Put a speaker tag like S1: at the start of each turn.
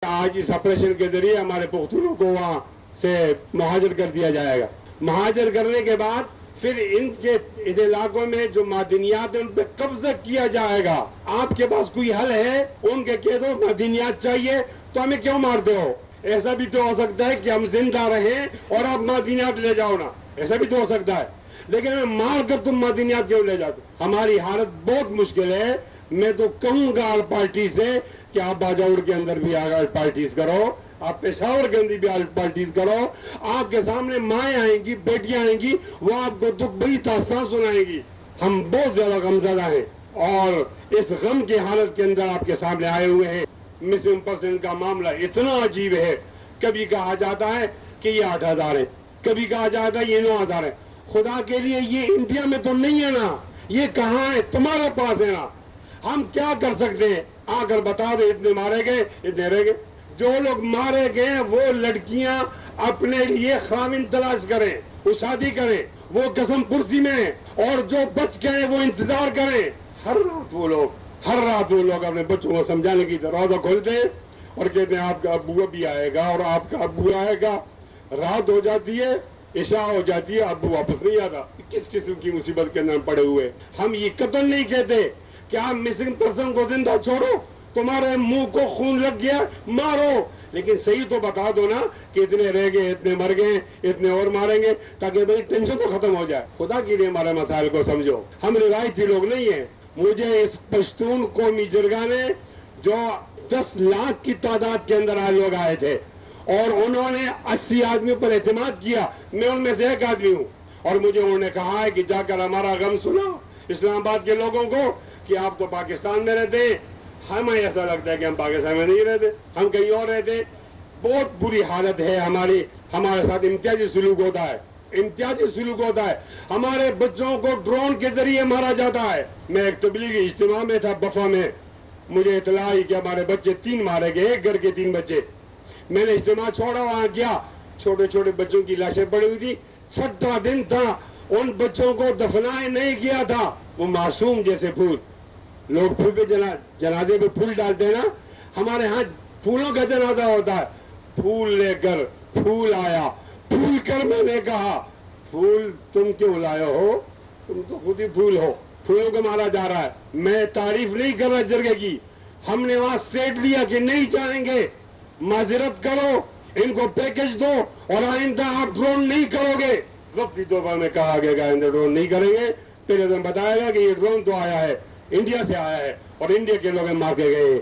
S1: آج اس آپریشن کے ذریعے ہمارے پختونوں کو وہاں سے مہاجر کر دیا جائے گا. مہاجر کرنے کے بعد پھر ان کے علاقوں میں جو معدنیات ہیں ان پہ قبضہ کیا جائے گا. آپ کے پاس کوئی حل ہے؟ ان کے کہہ دو معدنیات چاہیے تو ہمیں کیوں مارتے ہو؟ ایسا بھی تو ہو سکتا ہے کہ ہم زندہ رہیں اور آپ معدنیات لے جاؤ نا. ایسا بھی تو ہو سکتا ہے. لیکن ہمیں مار کر تم معدنیات کیوں لے جاتے؟ ہماری حالت بہت مشکل ہے. میں تو کہوں گا آل پارٹی سے کہ آپ باجوڑ کے اندر بھی آل پارٹیز کرو, آپ پشاور کے اندر بھی آل پارٹیز کرو. آپ کے سامنے مائیں آئیں گی, بیٹیاں آئیں گی, وہ آپ کو دکھ بھری داستان سنائیں گی. ہم بہت زیادہ غمزدہ ہیں اور اس غم کی حالت کے اندر آپ کے سامنے آئے ہوئے ہیں. مسنگ پرسن کا معاملہ اتنا عجیب ہے. کبھی کہا جاتا ہے کہ یہ 8,000 ہے, کبھی کہا جاتا ہے یہ 9,000 ہے. خدا کے لیے یہ انڈیا میں تو نہیں ہے نا, یہ کہاں ہے؟ تمہارے پاس ہے نا. ہم کیا کر سکتے ہیں؟ آ کر بتا دو اتنے مارے گئے, اتنے رہ گئے. جو لوگ مارے گئے وہ لڑکیاں اپنے لیے خاوند تلاش کریں, وہ شادی کریں, وہ قسم پرسی میں ہیں, اور جو بچ گئے وہ انتظار کریں. ہر رات وہ لوگ اپنے بچوں کو سمجھانے کی دروازہ کھولتے ہیں اور کہتے ہیں آپ کا ابو بھی آئے گا اور آپ کا ابو آئے گا. رات ہو جاتی ہے, عشاء ہو جاتی ہے, ابو واپس نہیں آتا. کس قسم کی مصیبت کے اندر پڑے ہوئے. ہم یہ قتل نہیں کہتے کہ آپ مسنگ پرسن کو زندہ چھوڑو, تمہارے منہ کو خون لگ گیا مارو, لیکن صحیح تو بتا دو نا کہ اتنے رہ گئے, اتنے مر گئے, اتنے اور ماریں گے, تاکہ بھائی ٹینشن تو ختم ہو جائے. خدا کے لیے ہمارے مسائل کو سمجھو. ہم روایتی لوگ نہیں ہیں. مجھے اس پشتون قومی جرگہ نے جو 10 لاکھ کی تعداد کے اندر آج لوگ آئے تھے اور انہوں نے 80 آدمیوں پر اعتماد کیا, میں ان میں سے ایک آدمی ہوں, اور مجھے انہوں نے کہا ہے کہ جا کر ہمارا غم سناؤ اسلام آباد کے لوگوں کو کہ آپ تو پاکستان میں رہتے ہیں. ہمیں ایسا لگتا ہے کہ ہم پاکستان میں نہیں رہتے, ہم کہیں اور رہتے ہیں. بہت بری حالت ہے ہماری. ہمارے ساتھ امتیازی سلوک ہوتا ہے, امتیازی سلوک ہوتا ہے. ہمارے بچوں کو ڈرون کے ذریعے مارا جاتا ہے. میں ایک تبلیغی اجتماع میں تھا بفا میں, مجھے اطلاع ہوئی کہ ہمارے بچے 3 مارے گئے, ایک گھر کے 3 بچے. میں نے اجتماع چھوڑا, وہاں گیا, چھوٹے چھوٹے بچوں کی لاشیں پڑی ہوئی تھی. 6واں دن تھا, ان بچوں کو دفنائے نہیں کیا تھا. وہ معصوم جیسے پھول. لوگ پھول پہ جنازے پہ پھول ڈالتے ہیں نا, ہمارے ہاں پھولوں کا جنازہ ہوتا ہے. پھول لے کر پھول آیا, پھول کر میں نے کہا پھول تم کیوں لائے ہو, تم تو خود ہی پھول ہو. پھولوں کو مارا جا رہا ہے. میں تعریف نہیں کر رہا جرگے کی, ہم نے وہاں سٹیٹ لیا کہ نہیں چاہیں گے, معذرت کرو, ان کو پیکج دو اور آئندہ آپ ڈرون نہیں کرو گے. وقتی طور میں کہا گیا کہ آئندہ ڈرون نہیں کریں گے. پہلے تو بتایا گیا کہ یہ ڈرون تو آیا ہے, انڈیا سے آیا ہے, اور انڈیا کے لوگ مار کے گئے.